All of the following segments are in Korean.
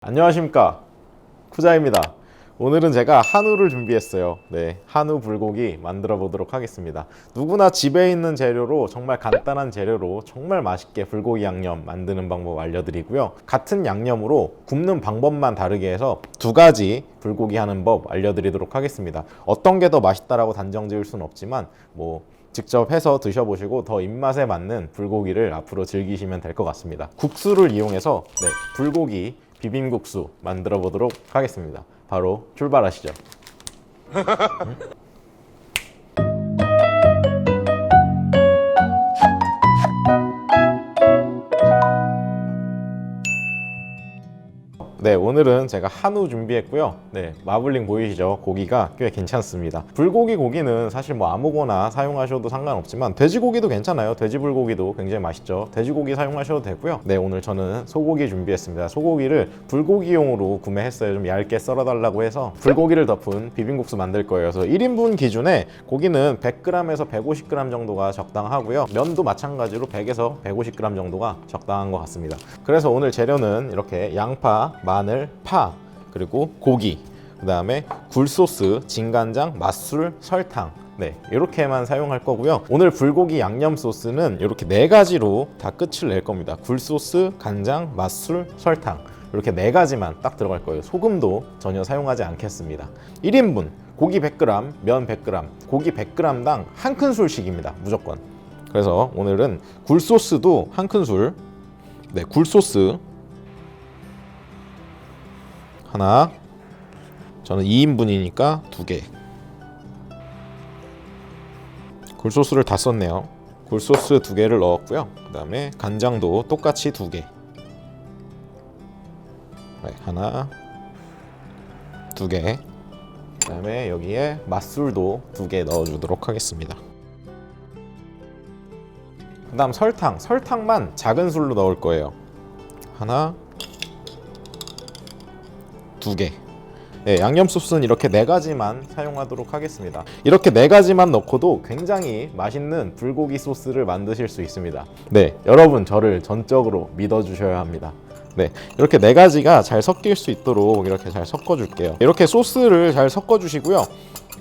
안녕하십니까, 쿠자입니다. 오늘은 제가 한우를 준비했어요. 한우 불고기 만들어 보도록 하겠습니다. 누구나 집에 있는 재료로, 정말 간단한 재료로 정말 맛있게 불고기 양념 만드는 방법 알려드리고요. 같은 양념으로 굽는 방법만 다르게 해서 두 가지 불고기 하는 법 알려드리도록 하겠습니다. 어떤 게 더 맛있다라고 단정 지을 수는 없지만 직접 해서 드셔보시고 더 입맛에 맞는 불고기를 앞으로 즐기시면 될 것 같습니다. 국수를 이용해서 불고기 비빔국수 만들어 보도록 하겠습니다. 바로 출발하시죠. 오늘은 제가 한우 준비했고요. 마블링 보이시죠? 고기가 꽤 괜찮습니다. 불고기 고기는 사실 아무거나 사용하셔도 상관없지만 돼지고기도 괜찮아요. 돼지 불고기도 굉장히 맛있죠. 돼지고기 사용하셔도 되고요. 오늘 저는 소고기 준비했습니다. 소고기를 불고기용으로 구매했어요. 좀 얇게 썰어달라고 해서 불고기를 덮은 비빔국수 만들 거예요. 그래서 1인분 기준에 고기는 100g에서 150g 정도가 적당하고요. 면도 마찬가지로 100에서 150g 정도가 적당한 것 같습니다. 그래서 오늘 재료는 이렇게 양파, 마늘, 파, 그리고 고기, 그 다음에 굴소스, 진간장, 맛술, 설탕, 이렇게만 사용할 거고요. 오늘 불고기 양념 소스는 이렇게 4가지로 다 끝을 낼 겁니다. 굴소스, 간장, 맛술, 설탕, 이렇게 4가지만 딱 들어갈 거예요. 소금도 전혀 사용하지 않겠습니다. 1인분 고기 100g, 면 100g, 고기 100g당 한 큰술씩입니다. 무조건. 그래서 오늘은 굴소스도 한 큰술, 굴소스 하나, 저는 2인분이니까 2개. 굴소스를 다 썼네요. 굴소스 2개를 넣었고요. 그 다음에 간장도 똑같이 2개. 하나, 2개. 그 다음에 여기에 맛술도 2개 넣어주도록 하겠습니다. 그 다음 설탕만 작은 술로 넣을 거예요. 하나, 2개. 양념 소스는 이렇게 4가지만 사용하도록 하겠습니다. 이렇게 4가지만 넣고도 굉장히 맛있는 불고기 소스를 만드실 수 있습니다. 여러분 저를 전적으로 믿어주셔야 합니다. 이렇게 4가지가 잘 섞일 수 있도록 이렇게 잘 섞어줄게요. 이렇게 소스를 잘 섞어주시고요.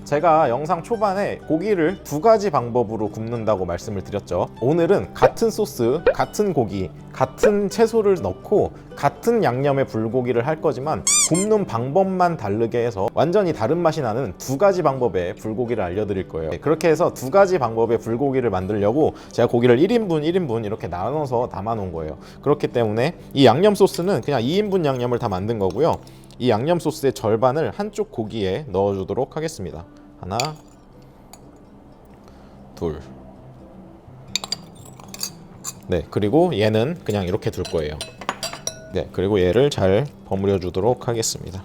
제가 영상 초반에 고기를 2가지 방법으로 굽는다고 말씀을 드렸죠. 오늘은 같은 소스, 같은 고기, 같은 채소를 넣고 같은 양념의 불고기를 할 거지만 굽는 방법만 다르게 해서 완전히 다른 맛이 나는 2가지 방법의 불고기를 알려드릴 거예요. 그렇게 해서 2가지 방법의 불고기를 만들려고 제가 고기를 1인분 이렇게 나눠서 담아 놓은 거예요. 그렇기 때문에 이 양념 소스는 그냥 2인분 양념을 다 만든 거고요. 이 양념 소스의 절반을 한쪽 고기에 넣어주도록 하겠습니다. 하나, 둘. 그리고 얘는 그냥 이렇게 둘 거예요. 그리고 얘를 잘 버무려 주도록 하겠습니다.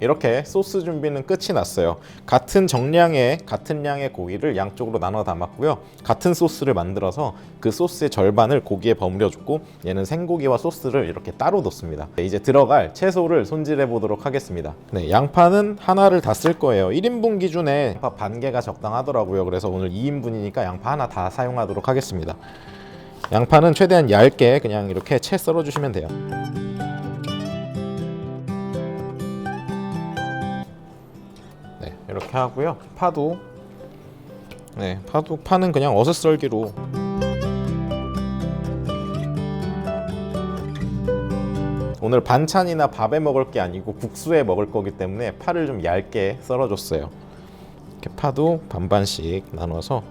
이렇게 소스 준비는 끝이 났어요. 같은 정량의 같은 양의 고기를 양쪽으로 나눠 담았고요. 같은 소스를 만들어서 그 소스의 절반을 고기에 버무려 줬고 얘는 생고기와 소스를 이렇게 따로 뒀습니다. 이제 들어갈 채소를 손질해 보도록 하겠습니다. 양파는 하나를 다 쓸 거예요. 1인분 기준에 양파 반 개가 적당하더라고요. 그래서 오늘 2인분이니까 양파 하나 다 사용하도록 하겠습니다. 양파는 최대한 얇게 그냥 이렇게 채 썰어 주시면 돼요. 이렇게 하고요. 파는 그냥 어슷썰기로. 오늘 반찬이나 밥에 먹을 게 아니고 국수에 먹을 거기 때문에 파를 좀 얇게 썰어줬어요. 이렇게 파도 반반씩 나눠서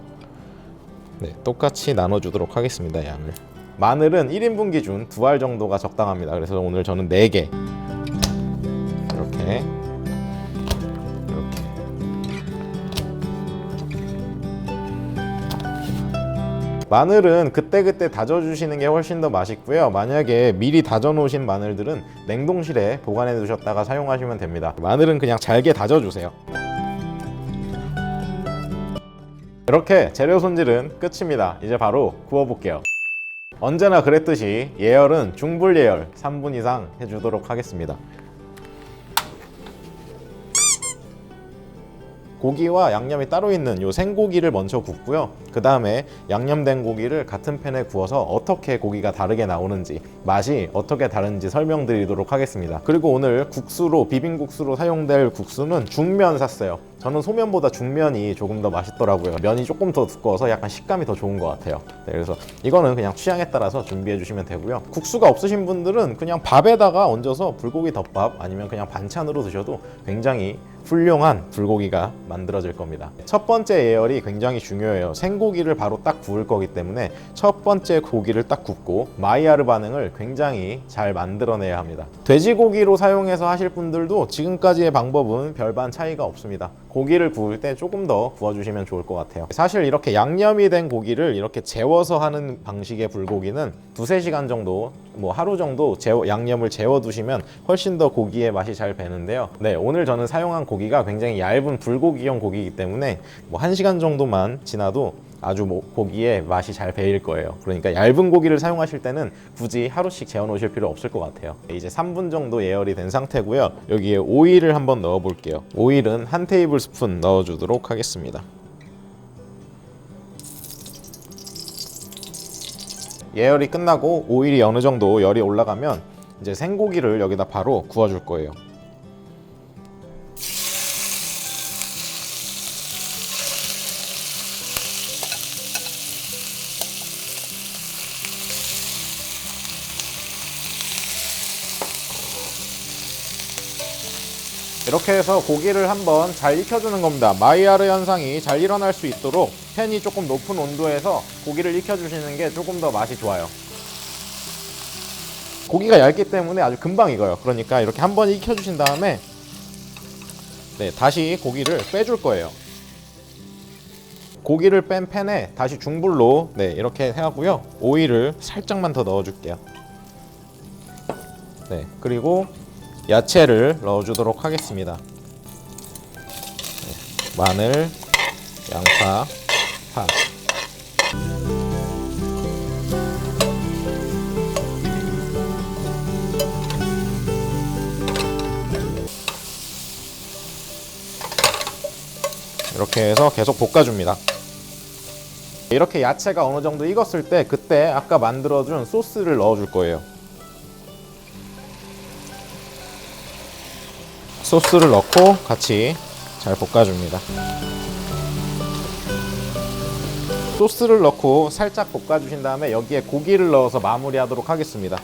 똑같이 나눠주도록 하겠습니다. 양을. 마늘은 1인분 기준 2알 정도가 적당합니다. 그래서 오늘 저는 4개 이렇게 마늘은 그때그때 다져주시는 게 훨씬 더 맛있고요. 만약에 미리 다져 놓으신 마늘들은 냉동실에 보관해 두셨다가 사용하시면 됩니다. 마늘은 그냥 잘게 다져주세요. 이렇게 재료 손질은 끝입니다. 이제 바로 구워볼게요. 언제나 그랬듯이 예열은 중불 예열 3분 이상 해주도록 하겠습니다. 고기와 양념이 따로 있는 요 생고기를 먼저 굽고요. 그 다음에 양념된 고기를 같은 팬에 구워서 어떻게 고기가 다르게 나오는지, 맛이 어떻게 다른지 설명드리도록 하겠습니다. 그리고 오늘 국수로, 비빔국수로 사용될 국수는 중면 샀어요. 저는 소면보다 중면이 조금 더 맛있더라고요. 면이 조금 더 두꺼워서 약간 식감이 더 좋은 것 같아요. 네, 그래서 이거는 그냥 취향에 따라서 준비해 주시면 되고요. 국수가 없으신 분들은 그냥 밥에다가 얹어서 불고기 덮밥 아니면 그냥 반찬으로 드셔도 굉장히 훌륭한 불고기가 만들어질 겁니다. 첫 번째 예열이 굉장히 중요해요. 생고기를 바로 딱 구울 거기 때문에 첫 번째 고기를 딱 굽고 마이야르 반응을 굉장히 잘 만들어내야 합니다. 돼지고기로 사용해서 하실 분들도 지금까지의 방법은 별반 차이가 없습니다. 고기를 구울 때 조금 더 구워주시면 좋을 것 같아요. 사실 이렇게 양념이 된 고기를 이렇게 재워서 하는 방식의 불고기는 2~3시간 정도, 뭐 하루 정도 양념을 재워두시면 훨씬 더 고기의 맛이 잘 배는데요. 네, 오늘 저는 사용한 고기가 굉장히 얇은 불고기용 고기이기 때문에 뭐 1시간 정도만 지나도 아주 고기의 맛이 잘 배일 거예요. 그러니까 얇은 고기를 사용하실 때는 굳이 하루씩 재워 놓으실 필요 없을 것 같아요. 이제 3분 정도 예열이 된 상태고요. 여기에 오일을 한번 넣어 볼게요. 오일은 1테이블스푼 넣어 주도록 하겠습니다. 예열이 끝나고 오일이 어느 정도 열이 올라가면 이제 생고기를 여기다 바로 구워 줄 거예요. 이렇게 해서 고기를 한번 잘 익혀주는 겁니다. 마이야르 현상이 잘 일어날 수 있도록 팬이 조금 높은 온도에서 고기를 익혀주시는 게 조금 더 맛이 좋아요. 고기가 얇기 때문에 아주 금방 익어요. 그러니까 이렇게 한번 익혀주신 다음에 다시 고기를 빼줄 거예요. 고기를 뺀 팬에 다시 중불로 이렇게 해하고요. 오일을 살짝만 더 넣어줄게요. 그리고 야채를 넣어주도록 하겠습니다. 마늘, 양파, 파. 이렇게 해서 계속 볶아줍니다. 이렇게 야채가 어느 정도 익었을 때 그때 아까 만들어준 소스를 넣어줄 거예요. 소스를 넣고 같이 잘 볶아줍니다. 소스를 넣고 살짝 볶아주신 다음에 여기에 고기를 넣어서 마무리하도록 하겠습니다.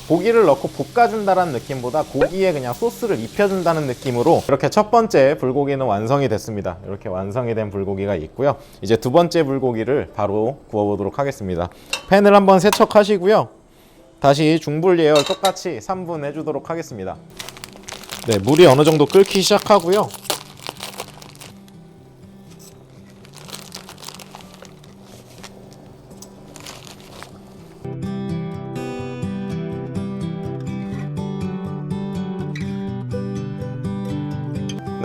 고기를 넣고 볶아준다는 느낌보다 고기에 그냥 소스를 입혀준다는 느낌으로 이렇게 첫 번째 불고기는 완성이 됐습니다. 이렇게 완성이 된 불고기가 있고요. 이제 두 번째 불고기를 바로 구워보도록 하겠습니다. 팬을 한번 세척하시고요. 다시 중불 예열 똑같이 3분 해주도록 하겠습니다. 물이 어느 정도 끓기 시작하고요.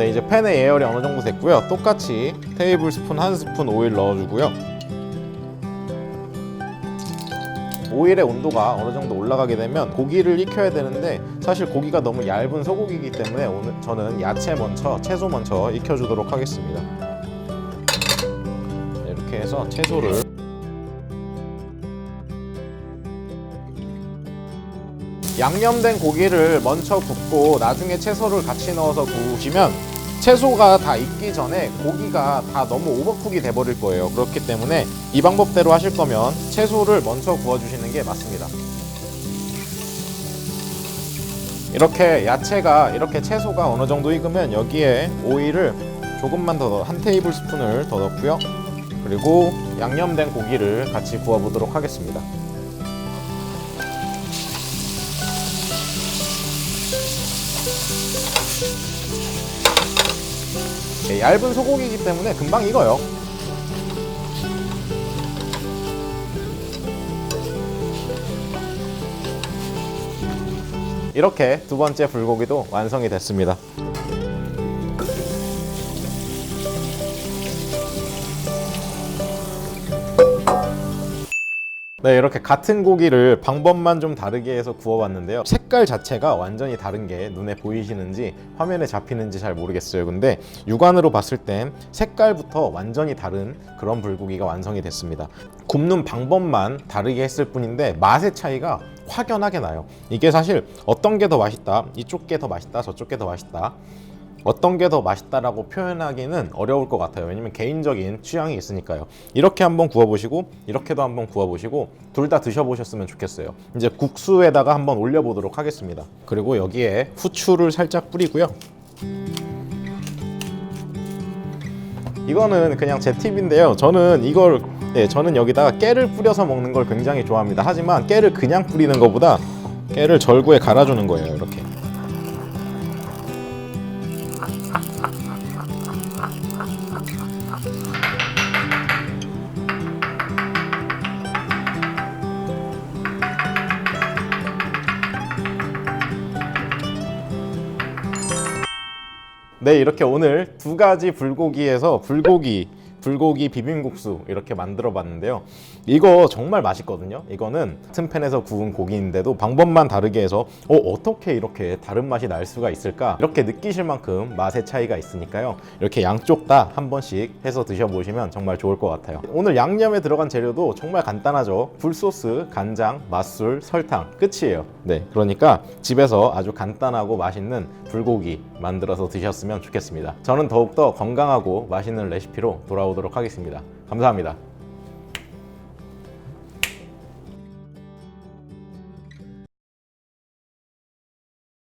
이제 팬의 예열이 어느 정도 됐고요. 똑같이 테이블스푼 1스푼 오일 넣어주고요. 오일의 온도가 어느 정도 올라가게 되면 고기를 익혀야 되는데 사실 고기가 너무 얇은 소고기이기 때문에 오늘 저는 채소 먼저 익혀주도록 하겠습니다. 이렇게 해서 채소를 양념된 고기를 먼저 굽고 나중에 채소를 같이 넣어서 구우시면 채소가 다 익기 전에 고기가 다 너무 오버쿡이 돼버릴 거예요. 그렇기 때문에 이 방법대로 하실 거면 채소를 먼저 구워주시는 게 맞습니다. 이렇게 채소가 어느 정도 익으면 여기에 오일을 조금만 더, 1테이블스푼을 더 넣고요. 그리고 양념된 고기를 같이 구워보도록 하겠습니다. 얇은 소고기이기 때문에 금방 익어요. 이렇게 두 번째 불고기도 완성이 됐습니다. 네, 이렇게 같은 고기를 방법만 좀 다르게 해서 구워봤는데요. 색깔 자체가 완전히 다른 게 눈에 보이시는지 화면에 잡히는지 잘 모르겠어요. 근데 육안으로 봤을 땐 색깔부터 완전히 다른 그런 불고기가 완성이 됐습니다. 굽는 방법만 다르게 했을 뿐인데 맛의 차이가 확연하게 나요. 이게 사실 어떤 게 더 맛있다, 이쪽 게 더 맛있다, 저쪽 게 더 맛있다, 어떤 게 더 맛있다라고 표현하기는 어려울 것 같아요. 왜냐면 개인적인 취향이 있으니까요. 이렇게 한번 구워보시고 이렇게도 한번 구워보시고 둘 다 드셔보셨으면 좋겠어요. 이제 국수에다가 한번 올려보도록 하겠습니다. 그리고 여기에 후추를 살짝 뿌리고요. 이거는 그냥 제 팁인데요. 저는 여기다가 깨를 뿌려서 먹는 걸 굉장히 좋아합니다. 하지만 깨를 그냥 뿌리는 것보다 깨를 절구에 갈아주는 거예요. 이렇게. 네, 이렇게 오늘 두 가지 불고기에서 불고기 비빔국수 이렇게 만들어 봤는데요. 이거 정말 맛있거든요. 이거는 같은 팬에서 구운 고기인데도 방법만 다르게 해서 어떻게 이렇게 다른 맛이 날 수가 있을까? 이렇게 느끼실 만큼 맛의 차이가 있으니까요. 이렇게 양쪽 다 한 번씩 해서 드셔보시면 정말 좋을 것 같아요. 오늘 양념에 들어간 재료도 정말 간단하죠. 굴소스, 간장, 맛술, 설탕 끝이에요. 네, 그러니까 집에서 아주 간단하고 맛있는 불고기 만들어서 드셨으면 좋겠습니다. 저는 더욱더 건강하고 맛있는 레시피로 돌아오도록 하겠습니다. 감사합니다.